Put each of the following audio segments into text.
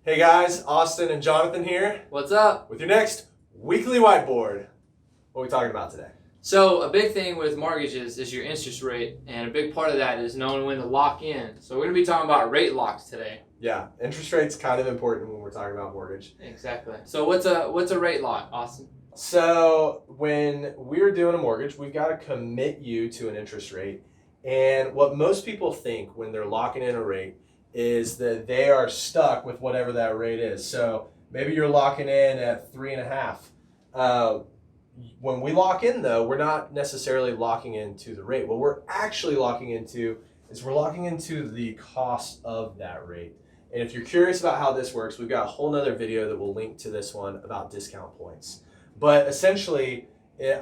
Hey guys, Austin and Jonathan here What's up? with your next weekly whiteboard. What are we talking about today? So a big thing with mortgages is your interest rate, and a big part of that is knowing when to lock in. So we're going to be talking about rate locks today. Yeah, interest rate's kind of important when we're talking about mortgage. Exactly. So what's a rate lock, Austin? So when we're doing a mortgage, we've got to commit you to an interest rate. And what most people think when they're locking in a rate is that they are stuck with whatever that rate is. So maybe you're locking in at 3.5. When we lock in, though, we're not necessarily locking into the rate. What we're actually locking into is we're locking into the cost of that rate. And if you're curious about how this works, we've got a whole nother video that we'll link to this one about discount points. But essentially,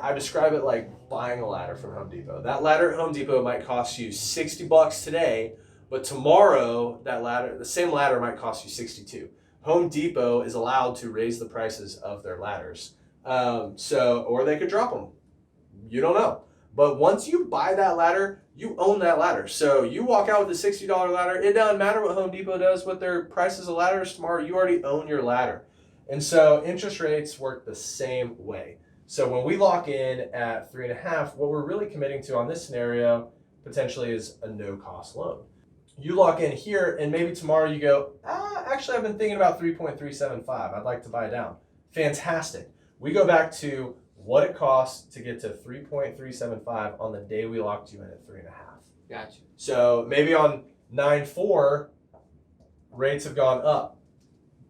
I describe it like buying a ladder from Home Depot. That ladder at Home Depot might cost you $60 today, but tomorrow that ladder, the same ladder, might cost you $62. Home Depot is allowed to raise the prices of their ladders. Or they could drop them. You don't know. But once you buy that ladder, you own that ladder. So you walk out with a $60 ladder. It doesn't matter what Home Depot does with their prices of ladders tomorrow. You already own your ladder. And so interest rates work the same way. So when we lock in at 3.5, what we're really committing to on this scenario potentially is a no-cost loan. You lock in here, and maybe tomorrow you go, actually I've been thinking about 3.375. I'd like to buy down. Fantastic. We go back to what it costs to get to 3.375 on the day we locked you in at 3.5. Gotcha. So maybe on 9.4, rates have gone up.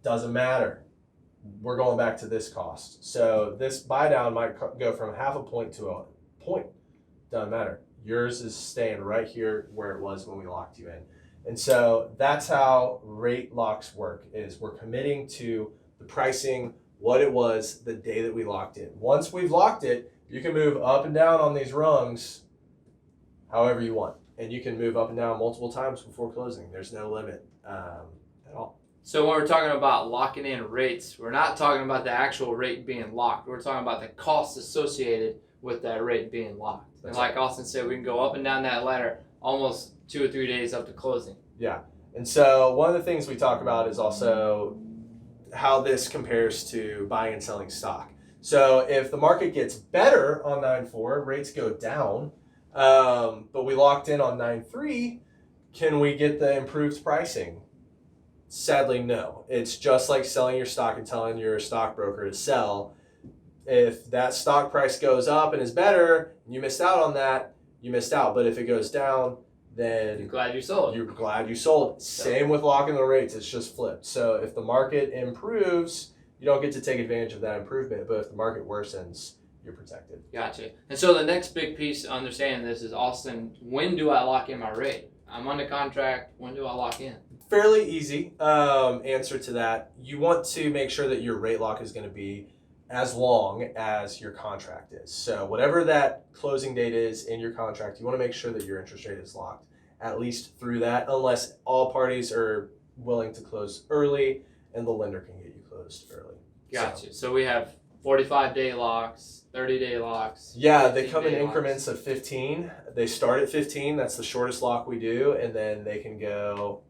Doesn't matter. We're going back to this cost. So this buy down might go from half a point to a point. Doesn't matter. Yours is staying right here where it was when we locked you in. And so that's how rate locks work, is we're committing to the pricing, what it was the day that we locked in. Once we've locked it, you can move up and down on these rungs however you want. And you can move up and down multiple times before closing. There's no limit at all. So when we're talking about locking in rates, we're not talking about the actual rate being locked. We're talking about the costs associated with that rate being locked. And like Austin said, we can go up and down that ladder almost 2 or 3 days up to closing. Yeah. And so one of the things we talk about is also how this compares to buying and selling stock. So if the market gets better on 9.4, rates go down, but we locked in on 9.3, can we get the improved pricing? Sadly, no. It's just like selling your stock and telling your stockbroker to sell. If that stock price goes up and is better, and you missed out on that, you missed out. But if it goes down, then you're glad you sold. You're glad you sold. Same with locking the rates. It's just flipped. So if the market improves, you don't get to take advantage of that improvement. But if the market worsens, you're protected. Gotcha. And so the next big piece of understanding this is, Austin, when do I lock in my rate? I'm under contract. When do I lock in? Fairly easy answer to that. You want to make sure that your rate lock is going to be as long as your contract is. So whatever that closing date is in your contract, you want to make sure that your interest rate is locked at least through that, unless all parties are willing to close early and the lender can get you closed early. Gotcha. So we have 45-day locks, 30-day locks. Yeah, they come in locks. increments of 15. They start at 15. That's the shortest lock we do. And then they can go,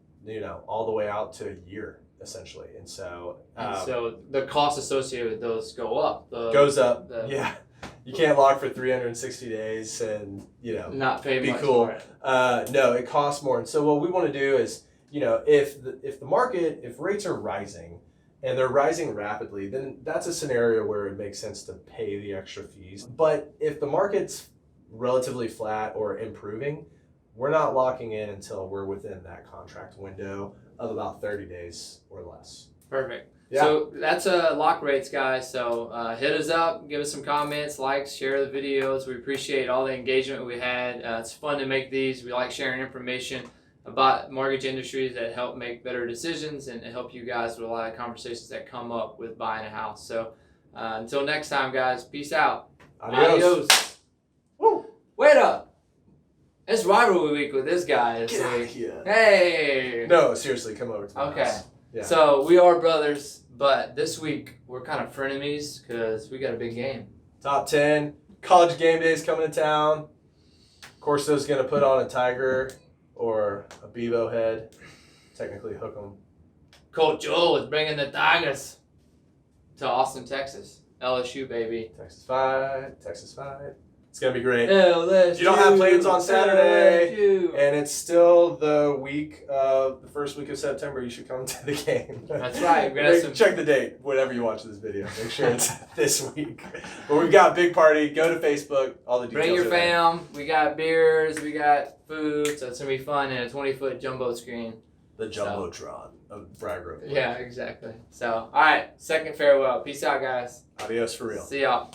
all the way out to a year, essentially. And so the costs associated with those go up. Goes up. Yeah. You can't lock for 360 days and, not pay be much cool. for it. No, it costs more. And so what we want to do is, if rates are rising and they're rising rapidly, then that's a scenario where it makes sense to pay the extra fees. But if the market's relatively flat or improving, we're not locking in until we're within that contract window of about 30 days or less. Perfect. Yeah. So that's lock rates, guys. So hit us up, give us some comments, likes, share the videos. We appreciate all the engagement we had. It's fun to make these. We like sharing information about mortgage industries that help make better decisions and help you guys with a lot of conversations that come up with buying a house. So until next time, guys, peace out. Adios. Woo. Wait up. It's rivalry week with this guy. Get out of here. Hey. No, seriously, come over to my house. Yeah. So we are brothers, but this week we're kind of frenemies because we got a big game. Top 10. College game days coming to town. Corso's going to put on a tiger or a bevo head. Technically hook 'em. Coach Joe is bringing the Tigers to Austin, Texas. LSU, baby. Texas fight. Texas fight. It's going to be great. LSU. You don't have plans on Saturday, LSU. and it's still the first week of September. You should come to the game. That's right. We're gonna Check the date, whenever you watch this video. Make sure it's this week. But we've got a big party. Go to Facebook. All the details. Bring your are there. fam. We got beers. We got food. So it's going to be fun and a 20-foot jumbo screen. The Jumbotron of Bragg Road. Yeah, exactly. So, all right. Second farewell. Peace out, guys. Adios for real. See y'all.